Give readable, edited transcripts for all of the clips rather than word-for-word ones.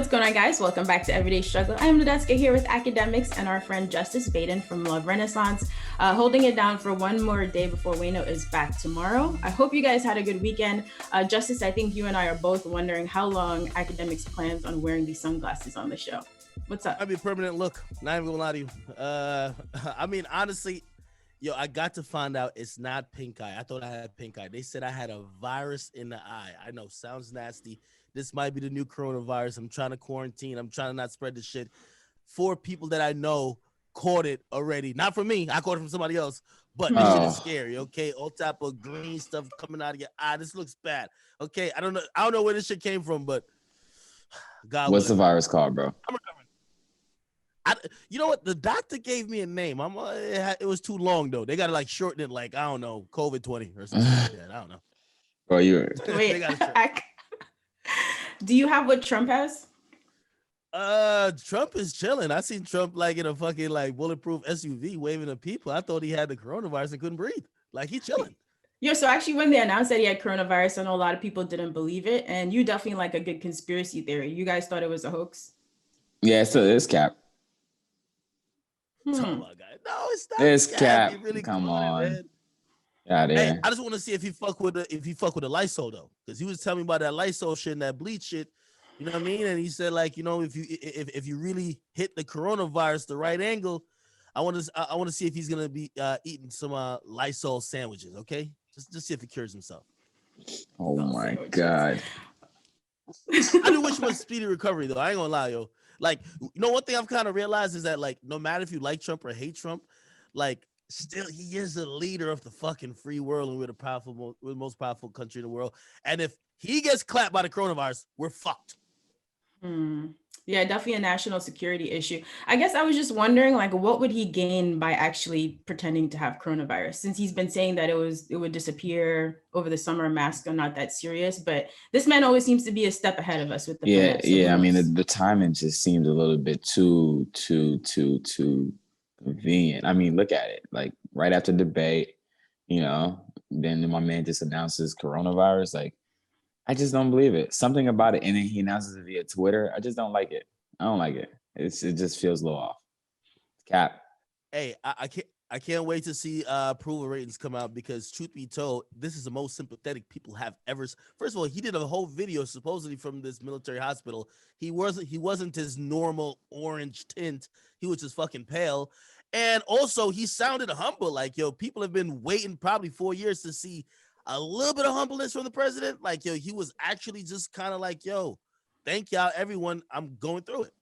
What's going on, guys? Welcome back to Everyday Struggle. I am Nadeska here with Akademiks and our friend Justice Baiden from Love Renaissance, holding it down for one more day before Wayno is back tomorrow. I hope you guys had a good weekend. Justice, I think you and I are both wondering how long Akademiks plans on wearing these sunglasses on the show. What's up? That'd be a permanent look. Not even gonna lie to you. I mean, honestly, I got to find out it's not pink eye. I thought I had pink eye. They said I had a virus in the eye. I know, sounds nasty. This might be the new coronavirus. I'm trying to quarantine. I'm trying to not spread the shit. 4 people that I know caught it already. Not from me. I caught it from somebody else. But this shit is scary, okay? All type of green stuff coming out of your eye. This looks bad. Okay, I don't know where this shit came from, but God. What's the virus called, bro? I'm recovering. You know what? The doctor gave me a name. It was too long though. They gotta shorten it, I don't know, COVID-20 or something like that. I don't know. Bro, wait. Do you have what Trump has? Trump is chilling. I seen Trump in a fucking bulletproof SUV waving at people. I thought he had the coronavirus and couldn't breathe. He chilling. Yeah, so actually when they announced that he had coronavirus, I know a lot of people didn't believe it, and you definitely a good conspiracy theory. You guys thought it was a hoax? Yeah, it's cap. No, it's not. It's cap. Really Come on. man. Yeah, hey, I just want to see if he fuck with the Lysol though, because he was telling me about that Lysol shit and that bleach shit. You know what I mean? And he said if you really hit the coronavirus the right angle, I want to see if he's gonna be eating some Lysol sandwiches. Okay, just see if he cures himself. Oh my God. I do wish him a speedy recovery though. I ain't gonna lie, yo. One thing I've kind of realized is that no matter if you like Trump or hate Trump, still he is the leader of the fucking free world, and we're the most powerful country in the world. And if he gets clapped by the coronavirus, we're fucked. Yeah, definitely a national security issue. I guess I was just wondering, what would he gain by actually pretending to have coronavirus? Since he's been saying that it would disappear over the summer, masks are not that serious. But this man always seems to be a step ahead of us with the I mean, the timing just seems a little bit too convenient. I mean, look at it. Right after debate, then my man just announces coronavirus. I just don't believe it. Something about it, and then he announces it via Twitter. I just don't like it. I don't like it. It just feels a little off. Cap. Hey, I can't wait to see approval ratings come out, because truth be told, this is the most sympathetic people have ever. First of all, he did a whole video supposedly from this military hospital. He wasn't his normal orange tint. He was just fucking pale. And also he sounded humble. People have been waiting probably 4 years to see a little bit of humbleness from the president. He was actually just kind of thank y'all, everyone. I'm going through it.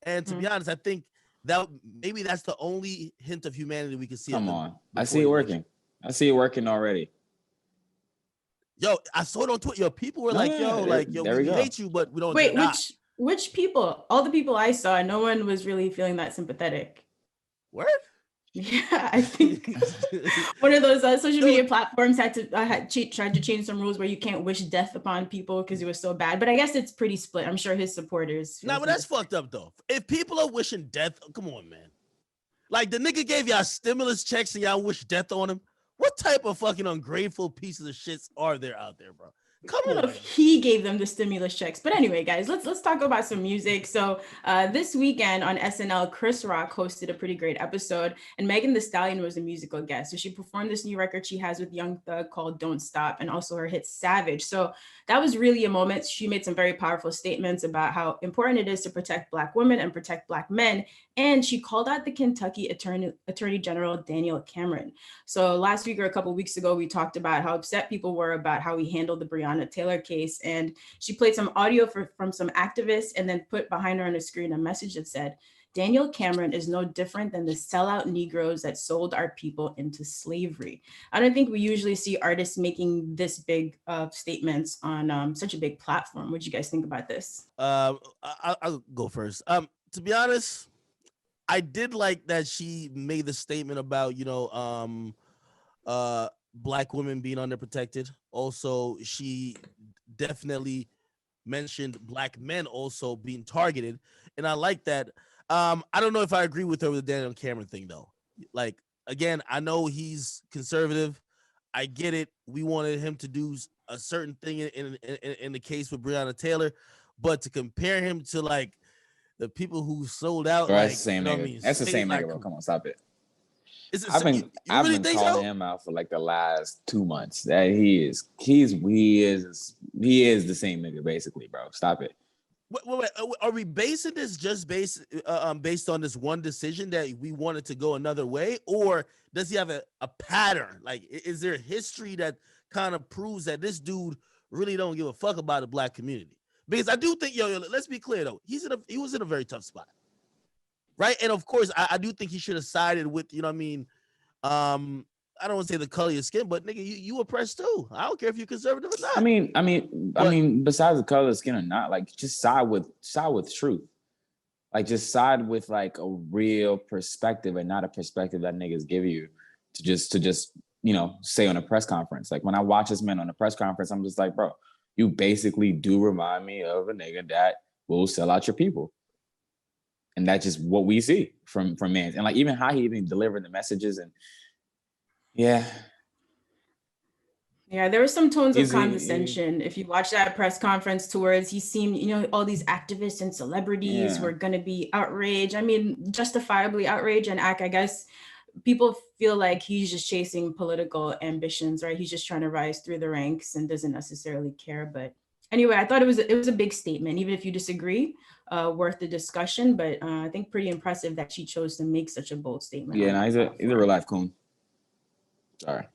And to be honest, I think that maybe that's the only hint of humanity we can see. Come on. I see it working. I see it working already. Yo, I saw it on Twitter. Yo, people were we hate you, but we don't. Wait, which people? All the people I saw, no one was really feeling that sympathetic. Word? Yeah, I think one of those social media platforms tried to change some rules where you can't wish death upon people because it was so bad. But I guess it's pretty split. I'm sure his supporters. Nah, but that's fucked up though. If people are wishing death, come on, man. The nigga gave y'all stimulus checks and y'all wish death on him. What type of fucking ungrateful pieces of shits are there out there, bro? Come on. He gave them the stimulus checks. But anyway, guys, let's talk about some music. So this weekend on SNL, Chris Rock hosted a pretty great episode, and Megan Thee Stallion was a musical guest. So she performed this new record she has with Young Thug called Don't Stop, and also her hit Savage. So that was really a moment. She made some very powerful statements about how important it is to protect Black women and protect Black men. And she called out the Kentucky Attorney General Daniel Cameron. So last week or a couple of weeks ago, we talked about how upset people were about how he handled the Breonna Taylor case. And she played some audio from some activists and then put behind her on a screen a message that said, Daniel Cameron is no different than the sellout Negroes that sold our people into slavery. I don't think we usually see artists making this big statements on such a big platform. What do you guys think about this? I'll go first. To be honest, I did like that she made the statement about, Black women being underprotected. Also, she definitely mentioned Black men also being targeted. And I like that. I don't know if I agree with her with the Daniel Cameron thing, though. Again, I know he's conservative. I get it. We wanted him to do a certain thing in the case with Breonna Taylor. but to compare him to like the people who sold out, Bro, like, that's the same you know what I nigga. mean? That's the same Like, nigga, bro. Come on, stop it. I've I've really been think calling so? him out for like the last 2 months. That he is the same nigga, basically, bro. Stop it. Wait, are we basing this just based on this one decision that we wanted to go another way, or does he have a pattern? Like, is there a history that kind of proves that this dude really don't give a fuck about the black community? Because I do think, yo, let's be clear though, he was in a very tough spot, right? And of course, I do think he should have sided with, you know what I mean, I don't want to say the color of your skin, but nigga, you oppressed too. I don't care if you're conservative or not. I mean, besides the color of skin or not, like just side with truth. Like just side with like a real perspective and not a perspective that niggas give you to just say on a press conference. Like when I watch this man on a press conference, I'm just like, bro, you basically do remind me of a nigga that will sell out your people. And that's just what we see from Mans. And like even how he even delivered the messages and yeah, there were some tones of condescension. If you watch that press conference towards, he seemed, all these activists and celebrities who are going to be outraged. I mean, justifiably outraged. And I guess people feel like he's just chasing political ambitions, right? He's just trying to rise through the ranks and doesn't necessarily care. But anyway, I thought it was a big statement, even if you disagree, worth the discussion. But I think pretty impressive that she chose to make such a bold statement. Yeah, he's a real life coon. Sorry.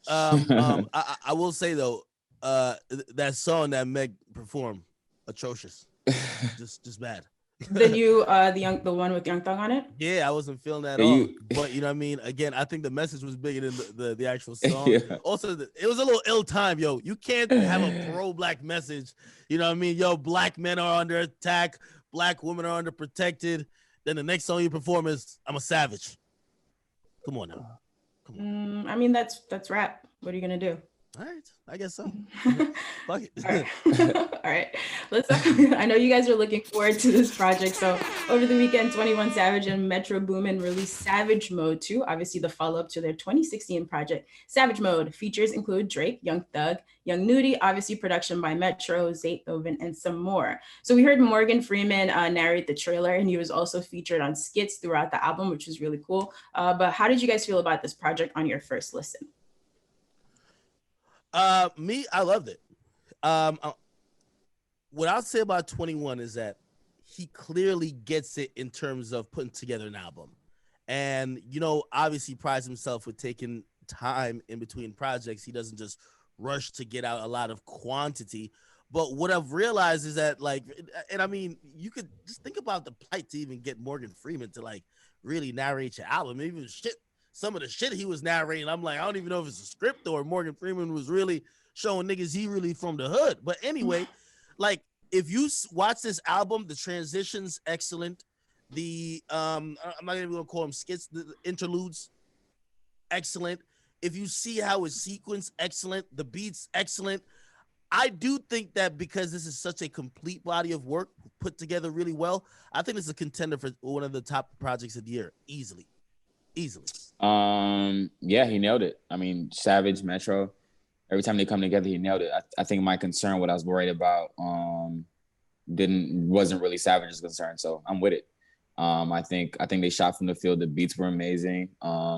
I will say though, that song that Meg performed, atrocious, just bad. The one with Young Thug on it. Yeah, I wasn't feeling that at all. But you know what I mean. Again, I think the message was bigger than the actual song. Yeah. Also, it was a little ill time, yo. You can't have a pro-black message. You know what I mean, yo. Black men are under attack. Black women are under protected. Then the next song you perform is "I'm a Savage." Come on now. Come on. I mean, that's rap. What are you gonna do? All right, I guess so. Fuck it. All right. All right. I know you guys are looking forward to this project. So over the weekend, 21 Savage and Metro Boomin released Savage Mode 2, obviously the follow-up to their 2016 project. Savage Mode features include Drake, Young Thug, Young Nudie, obviously production by Metro, Zaytoven, and some more. So we heard Morgan Freeman narrate the trailer, and he was also featured on skits throughout the album, which was really cool. But how did you guys feel about this project on your first listen? I loved it. What I'll say about 21 is that he clearly gets it in terms of putting together an album. And, obviously prides himself with taking time in between projects. He doesn't just rush to get out a lot of quantity. But what I've realized is that, and I mean, you could just think about the plight to even get Morgan Freeman to, really narrate your album. Even some of the shit he was narrating, I'm like, I don't even know if it's a script or Morgan Freeman was really showing niggas he really from the hood. But anyway, if you watch this album, the transitions excellent. The I'm not even gonna call them skits, the interludes excellent. If you see how it's sequenced, excellent. The beats excellent. I do think that because this is such a complete body of work put together really well, I think it's a contender for one of the top projects of the year, easily. Yeah, he nailed it. I mean, Savage, Metro, every time they come together, he nailed it. I think my concern, what I was worried about, wasn't really Savage's concern. So I'm with it. I think they shot from the field. The beats were amazing.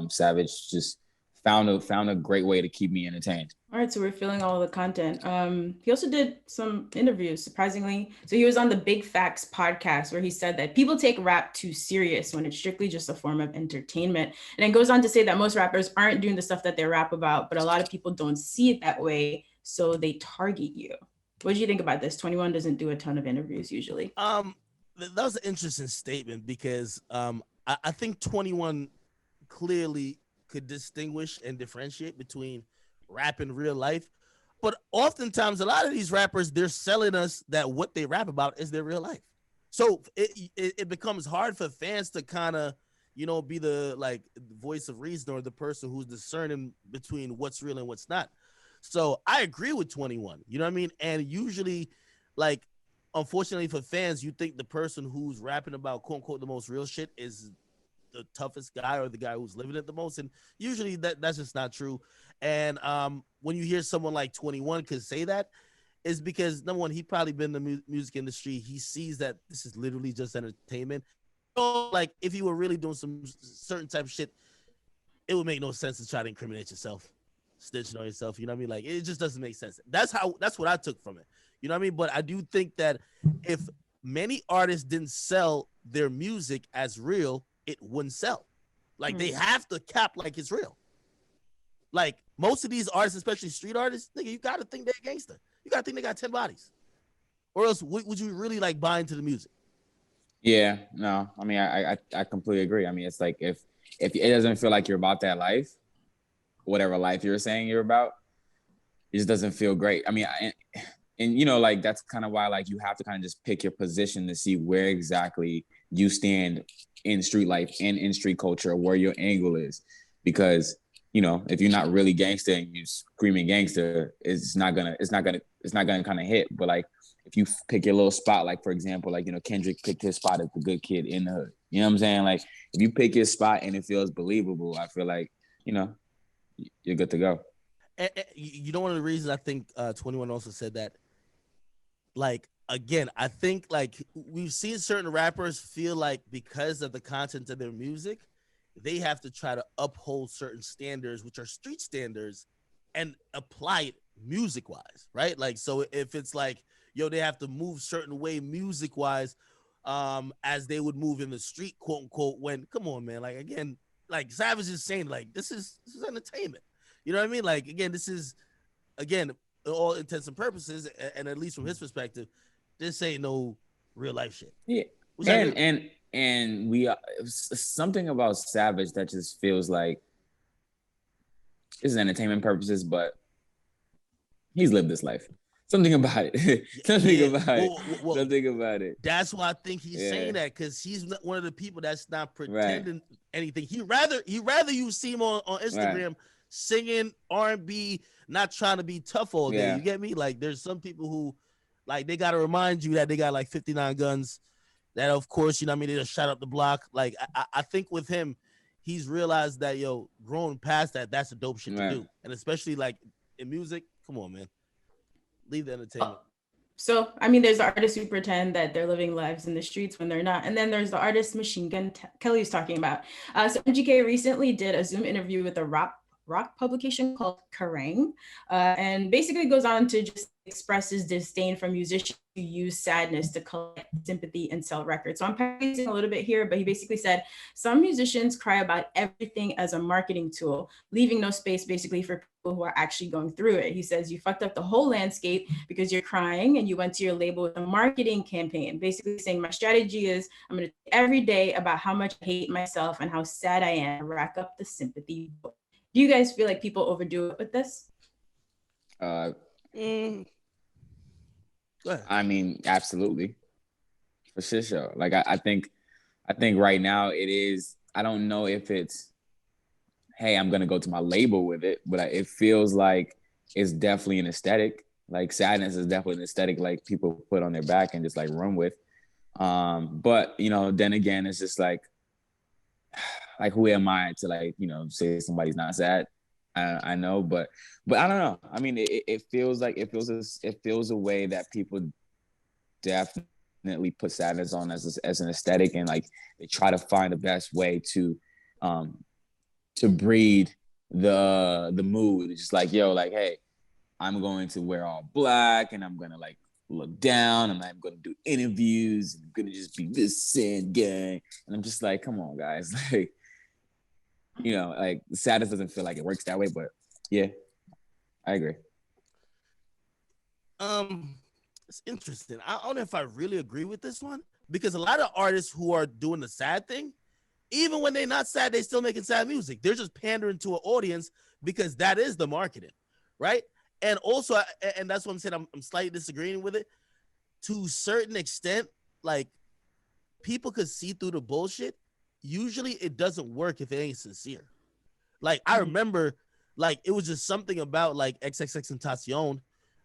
Savage just found a great way to keep me entertained. All right, so we're feeling all the content. He also did some interviews, surprisingly. So he was on the Big Facts podcast where he said that people take rap too serious when it's strictly just a form of entertainment. And it goes on to say that most rappers aren't doing the stuff that they rap about, but a lot of people don't see it that way, so they target you. What do you think about this? 21 doesn't do a ton of interviews usually. That was an interesting statement because I think 21 clearly could distinguish and differentiate between rap and real life. But oftentimes, a lot of these rappers, they're selling us that what they rap about is their real life. So it becomes hard for fans to kind of, be the voice of reason or the person who's discerning between what's real and what's not. So I agree with 21, you know what I mean? And usually, unfortunately for fans, you think the person who's rapping about quote unquote the most real shit is the toughest guy or the guy who's living it the most. And usually that's just not true. And when you hear someone like 21 could say that, is because number one, he probably been in the music industry. He sees that this is literally just entertainment. So, like, if you were really doing some certain type of shit, it would make no sense to try to incriminate yourself, snitching on yourself. You know what I mean? Like, it just doesn't make sense. That's what I took from it. You know what I mean? But I do think that if many artists didn't sell their music as real, it wouldn't sell. Like, they have to cap like it's real. Like, most of these artists, especially street artists, nigga, you gotta think they're gangster. You gotta think they got 10 bodies, or else would you really like buy into the music? Yeah, no, I mean, I completely agree. I mean, it's like if it doesn't feel like you're about that life, whatever life you're saying you're about, it just doesn't feel great. I mean, and you know, like, that's kind of why, like, you have to kind of just pick your position to see where exactly you stand in street life and in street culture, where your angle is, because, you know, if you're not really gangster and you screaming gangster, it's not gonna kind of hit. But like, if you pick your little spot, like, for example, like, you know, Kendrick picked his spot as the good kid in the hood. You know what I'm saying? Like, if you pick your spot and it feels believable, I feel like, you know, you're good to go. And you know, one of the reasons I think 21 also said that, like, again, I think, like, we've seen certain rappers feel like because of the content of their music, they have to try to uphold certain standards, which are street standards, and apply it music wise, right? Like, so if it's like, yo, they have to move certain way music wise, as they would move in the street, quote unquote, when, come on, man, like, again, like, Savage is saying, like, this is entertainment. You know what I mean? Like, again, this is, again, all intents and purposes, and at least from his perspective, this ain't no real life shit. Yeah. And we something about Savage that just feels like this is entertainment purposes, but he's lived this life. Something about it. Something about it. That's why I think he's saying that, because he's not one of the people that's not pretending anything. He rather you see him on Instagram singing R&B, not trying to be tough all day. You get me? Like, there's some people who, like, they got to remind you that they got like 59 guns. That, of course, you know what I mean, they just shot up the block. Like, I think with him, he's realized that, yo, growing past that, that's a dope shit to do. And especially, like, in music, come on, man. Leave the entertainment. So, I mean, there's the artists who pretend that they're living lives in the streets when they're not. And then there's the artist Machine Gun Kelly was talking about. So MGK recently did a Zoom interview with a rock publication called Kerrang, and basically goes on to just express his disdain for musicians who use sadness to collect sympathy and sell records. So I'm paraphrasing a little bit here, but he basically said, some musicians cry about everything as a marketing tool, leaving no space basically for people who are actually going through it. He says, you fucked up the whole landscape because you're crying and you went to your label with a marketing campaign, basically saying my strategy is I'm going to every day about how much I hate myself and how sad I am, rack up the sympathy. Do you guys feel like people overdo it with this? I mean, absolutely, for sure. Like, I think right now it is. I don't know if it's, hey, I'm gonna go to my label with it, but it feels like it's definitely an aesthetic. Like, sadness is definitely an aesthetic, like, people put on their back and just like run with. But, you know, then again, it's just like who am I to, like, you know, say somebody's not sad? I know, but I don't know. I mean, it feels a way that people definitely put sadness on as an aesthetic, and like they try to find the best way to breed the mood. It's just like, yo, like, hey, I'm going to wear all black and I'm gonna like look down and I'm gonna do interviews and I'm gonna just be this sad guy. And I'm just like, come on, guys, like, you know, like, sadness doesn't feel like it works that way, but yeah, I agree. It's interesting. I don't know if I really agree with this one, because a lot of artists who are doing the sad thing, even when they're not sad, they still making sad music. They're just pandering to an audience because that is the marketing, right? And also, and that's what I'm saying, I'm slightly disagreeing with it. To a certain extent, like, people could see through the bullshit. Usually it doesn't work if it ain't sincere. Like, I remember, like, it was just something about, like, XXXTentacion.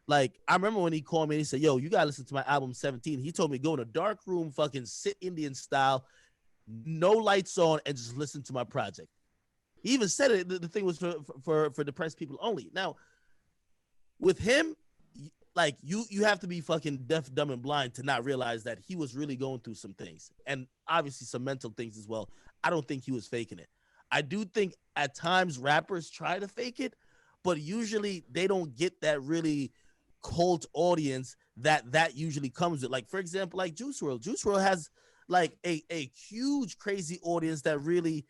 Like, I remember when he called me and he said, yo, you gotta listen to my album 17. He told me go in a dark room, fucking sit Indian style, no lights on, and just listen to my project. He even said it, the thing was for depressed people only. Now, with him, like you have to be fucking deaf, dumb, and blind to not realize that he was really going through some things, and obviously some mental things as well. I don't think he was faking it. I do think at times rappers try to fake it, but usually they don't get that really cult audience that usually comes with. Like, for example, like Juice WRLD. Juice WRLD has like a huge crazy audience that really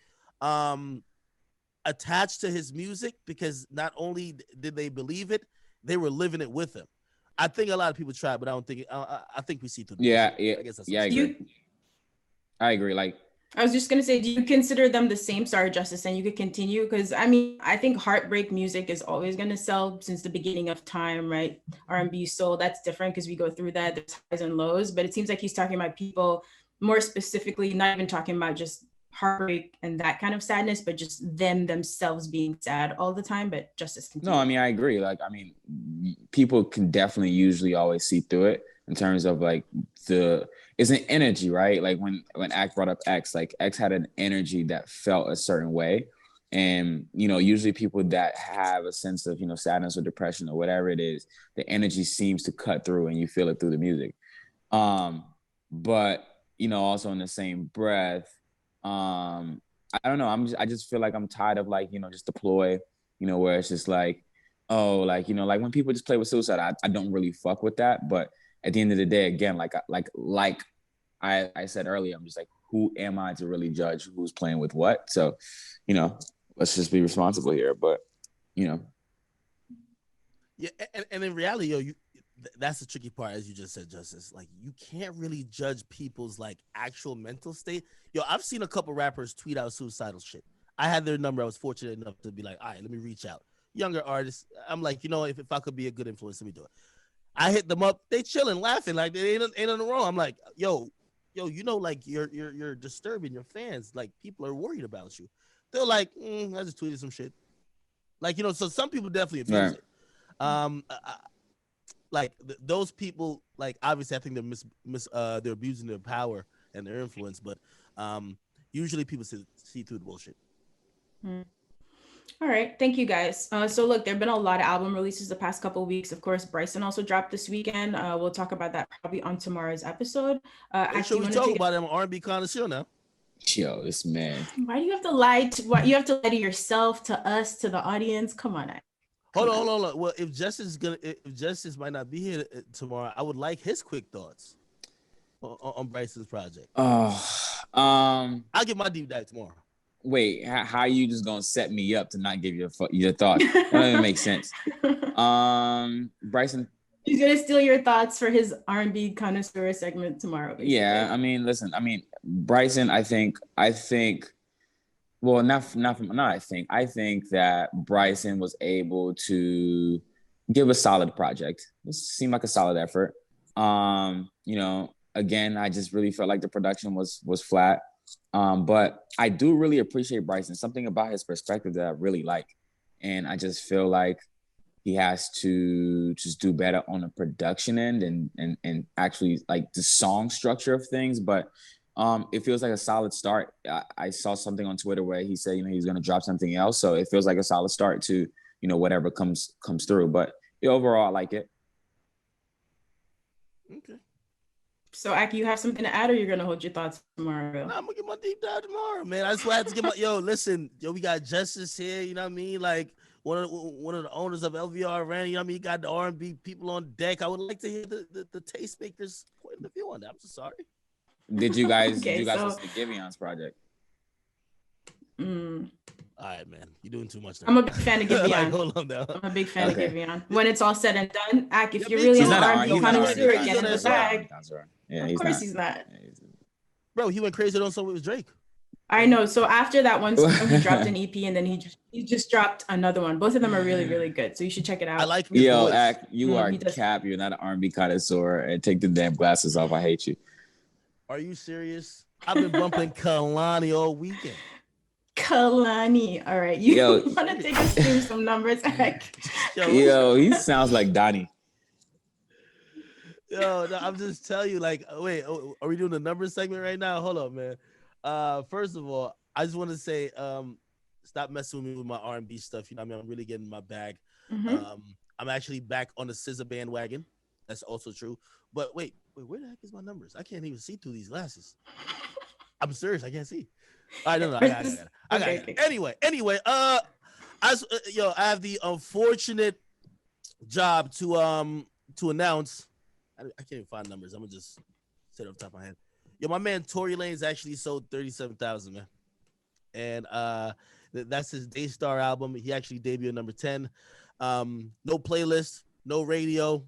attached to his music, because not only did they believe it, they were living it with him. I think a lot of people try, but I don't think I think we see through the Yeah, bullshit. yeah, I guess that's yeah. I agree. Like, I was just gonna say, do you consider them the same? Sorry, Justice, and you could continue, because I mean, I think heartbreak music is always gonna sell since the beginning of time, right? R&B, soul, that's different because we go through that. There's highs and lows, but it seems like he's talking about people more specifically, not even talking about just heartbreak and that kind of sadness, but just them themselves being sad all the time. But Justice, continue. no, I mean, I agree. Like, I mean, people can definitely usually always see through it in terms of like it's an energy, right? Like when Act brought up X, like X had an energy that felt a certain way. And, you know, usually people that have a sense of, you know, sadness or depression or whatever it is, the energy seems to cut through and you feel it through the music. But, you know, also in the same breath, I don't know. I just feel like I'm tired of, like, you know, just the ploy, you know, where it's just like, oh, like, you know, like when people just play with suicide, I don't really fuck with that. But at the end of the day, again, like I said earlier, I'm just like, who am I to really judge who's playing with what? So, you know, let's just be responsible here. But, you know. Yeah, and in reality, yo, that's the tricky part, as you just said, Justice. Like, you can't really judge people's like actual mental state. Yo, I've seen a couple rappers tweet out suicidal shit. I had their number. I was fortunate enough to be like, all right, let me reach out. Younger artists, I'm like, you know, if I could be a good influence, let me do it. I hit them up. They chilling, laughing, like they ain't nothing wrong. I'm like, yo, you know, like you're disturbing your fans. Like, people are worried about you. They're like, I just tweeted some shit. Like, you know, so some people definitely abuse it. Like those people, like, obviously I think they're they're abusing their power and their influence, but usually people see through the bullshit. All right, thank you guys. So look, there've been a lot of album releases the past couple of weeks. Of course, Bryson also dropped this weekend. We'll talk about that probably on tomorrow's episode. Make sure we talk about him, R&B connoisseur now. Yo, this man. Why do you have to lie to you have to lie to yourself, to us, to the audience? Come on. Hold on. Well, if Justice might not be here tomorrow, I would like his quick thoughts on Bryson's project. I'll give my deep dive tomorrow. Wait, how are you just gonna set me up to not give your thoughts? That doesn't even make sense. Bryson. He's gonna steal your thoughts for his R&B connoisseur segment tomorrow. Basically. Yeah, I mean, listen. I mean, Bryson. I think. Well, I think that Bryson was able to give a solid project. It seemed like a solid effort. You know, again, I just really felt like the production was flat. But I do really appreciate Bryson. Something about his perspective that I really like. And I just feel like he has to just do better on the production end and actually like the song structure of things. But it feels like a solid start. I saw something on Twitter where he said, you know, he's going to drop something else. So it feels like a solid start to, you know, whatever comes through. But yeah, overall, I like it. Okay. So, Aki, you have something to add, or you're gonna hold your thoughts tomorrow? No, I'm gonna get my deep dive tomorrow, man. That's why I had to get my listen, we got Justice here, you know what I mean? Like one of the owners of LVRN, you know what I mean? You got the R&B people on deck. I would like to hear the tastemakers' point of view on that. I'm so sorry. Did you guys listen to Givion's project? All right, man. You're doing too much now. I'm a big fan of Giveon. Like, hold on now. I'm a big fan of Giveon. When it's all said and done, Ak, if you're really an R&B connoisseur, get in the bag. Yeah, of course he's not. Bro, he went crazy on song with Drake. I know. So after that one song, he dropped an EP, and then he just dropped another one. Both of them are really, really good. So you should check it out. I like Yo, Ak, you are cap. You're not an R&B connoisseur, and take the damn glasses off. I hate you. Are you serious? I've been bumping Kalani all weekend. Kalani. All right. You want to take us through some numbers, Ak? Yo, he sounds like Donnie. Yo, no, I'm just telling you, like, wait, are we doing the numbers segment right now? Hold up, man. First of all, I just want to say, stop messing with me with my R&B stuff. You know what I mean? I'm really getting my bag. I'm actually back on the SZA bandwagon. That's also true. But wait, where the heck is my numbers? I can't even see through these glasses. I'm serious. I can't see. I don't know. I got it. Anyway. I have the unfortunate job to announce. I can't even find numbers. I'm gonna just say it off the top of my head. Yo, my man Tory Lanez actually sold 37,000, man, and that's his Daystar album. He actually debuted number 10. No playlist, no radio.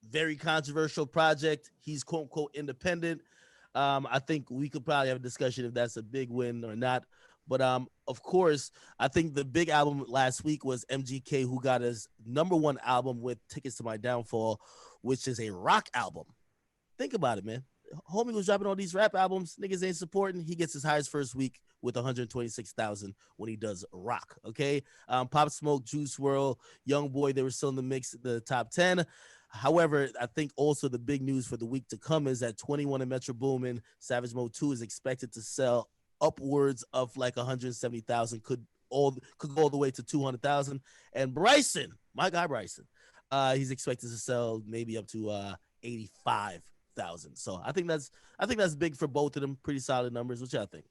Very controversial project. He's quote unquote independent. I think we could probably have a discussion if that's a big win or not. But of course, I think the big album last week was MGK, who got his #1 album with Tickets to My Downfall, which is a rock album. Think about it, man. Homie was dropping all these rap albums. Niggas ain't supporting. He gets his highest first week with 126,000 when he does rock. Okay. Pop Smoke, Juice WRLD, Young Boy, they were still in the mix, the top 10. However, I think also the big news for the week to come is that 21 and Metro Boomin, Savage Mode 2 is expected to sell upwards of like 170,000, could go all the way to 200,000. And Bryson, my guy Bryson, he's expected to sell maybe up to 85,000. So I think that's big for both of them. Pretty solid numbers. What y'all think?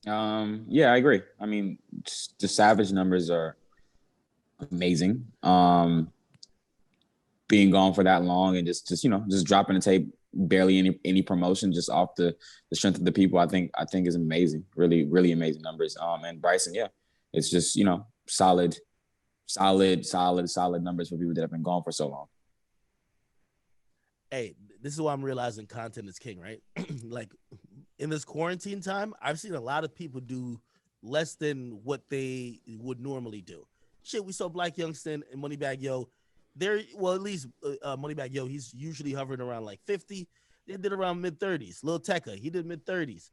Yeah, I agree. I mean, the Savage numbers are amazing. Being gone for that long and just dropping the tape, barely any promotion, just off the strength of the people, I think is amazing. Really, really amazing numbers. And Bryson, yeah, it's just, solid numbers for people that have been gone for so long. Hey, this is why I'm realizing content is king, right? Like in this quarantine time, I've seen a lot of people do less than what they would normally do. Shit, we saw Black Youngster and Moneybagg Yo. At least Moneybagg Yo, he's usually hovering around like 50. They did around mid-30s. Lil Tecca, he did mid-30s.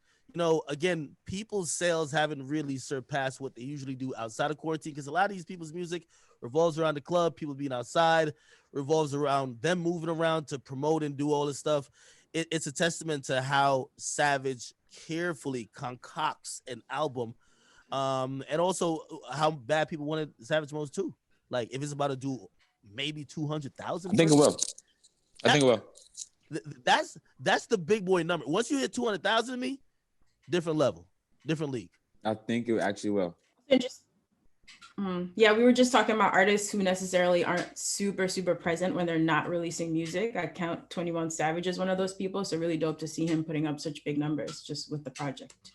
Again, people's sales haven't really surpassed what they usually do outside of quarantine, because a lot of these people's music revolves around the club, people being outside, revolves around them moving around to promote and do all this stuff. It's a testament to how Savage carefully concocts an album, and also how bad people wanted Savage Mode 2. Like, if it's about to do maybe 200,000, I think it will. That's the big boy number. Once you hit 200,000 to me, different level, different league. I think it actually will. Yeah, we were just talking about artists who necessarily aren't super present when they're not releasing music. I count 21 Savage as one of those people, so really dope to see him putting up such big numbers just with the project.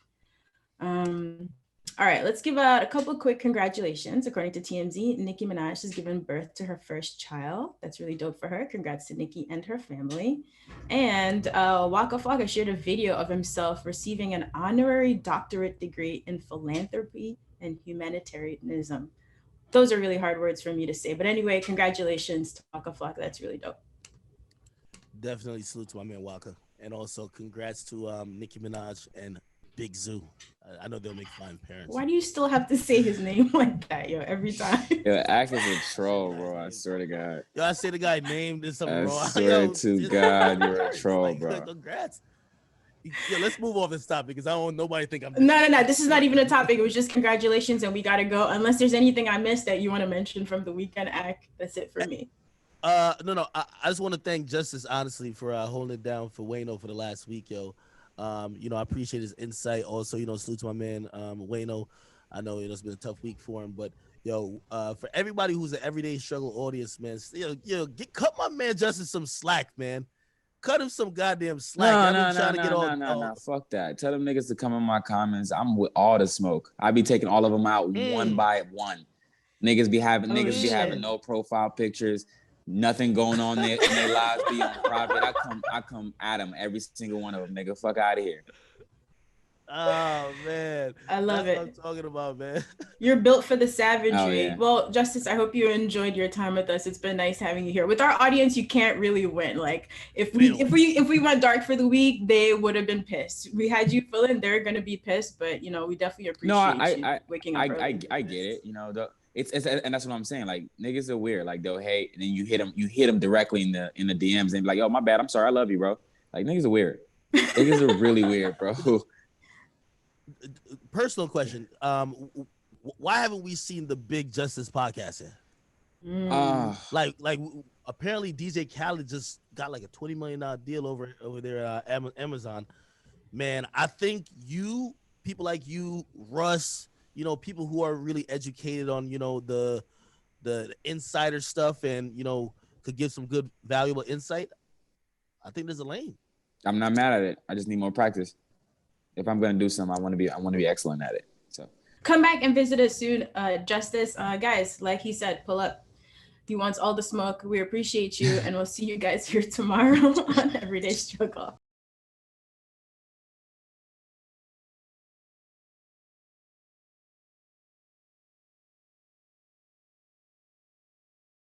All right, let's give out a couple quick congratulations. According to TMZ, Nicki Minaj has given birth to her first child. That's really dope for her. Congrats to Nicki and her family. And Waka Flocka shared a video of himself receiving an honorary doctorate degree in philanthropy and humanitarianism. Those are really hard words for me to say. But anyway, congratulations to Waka Flocka. That's really dope. Definitely salute to my man Waka. And also congrats to Nicki Minaj and Big Zoo. I know they'll make fine parents. Why do you still have to say his name like that, yo, every time? Yo, Ack is a troll, bro. I swear to God. Yo, I say the guy named this something wrong. I swear to God, you're a troll, bro. Congrats. Yeah, let's move off this topic because I don't want nobody to think I'm. No. This is not even a topic. It was just congratulations, and we gotta go. Unless there's anything I missed that you want to mention from the weekend, Ack. That's it for me. No. I just want to thank Justice, honestly, for holding it down for Wayno for the last week, yo. I appreciate his insight. Also, salute to my man Wayno. I know it's been a tough week for him, but for everybody who's an everyday struggle audience, man, cut my man Justice some slack, man. Cut him some goddamn slack. No. Fuck that. Tell them niggas to come in my comments. I'm with all the smoke. I be taking all of them out one by one. Niggas be having no profile pictures. Nothing going on there in their lives be on private. I come at them, every single one of them, nigga. Fuck out of here. Oh man, I love it. What I'm talking about, man. You're built for the savagery. Oh, yeah. Well, Justice, I hope you enjoyed your time with us. It's been nice having you here. With our audience, you can't really win. Like if we went dark for the week, they would have been pissed. We had you feeling they're gonna be pissed, but we definitely appreciate you waking up early. I get it. It's and that's what I'm saying. Like niggas are weird. Like they'll hate, and then you hit them directly in the DMs and be like, "Yo, my bad. I'm sorry. I love you, bro." Like niggas are weird. Niggas are really weird, bro. Personal question. Why haven't we seen the Big Justice podcast yet? Like apparently DJ Khaled just got like a $20 million deal over there Amazon. Man, I think people like you, Russ, people who are really educated on, the insider stuff and, could give some good, valuable insight. I think there's a lane. I'm not mad at it. I just need more practice. If I'm going to do something, I want to be excellent at it. So come back and visit us soon, Justice. Guys, like he said, pull up. He wants all the smoke. We appreciate you, and we'll see you guys here tomorrow on Everyday Struggle.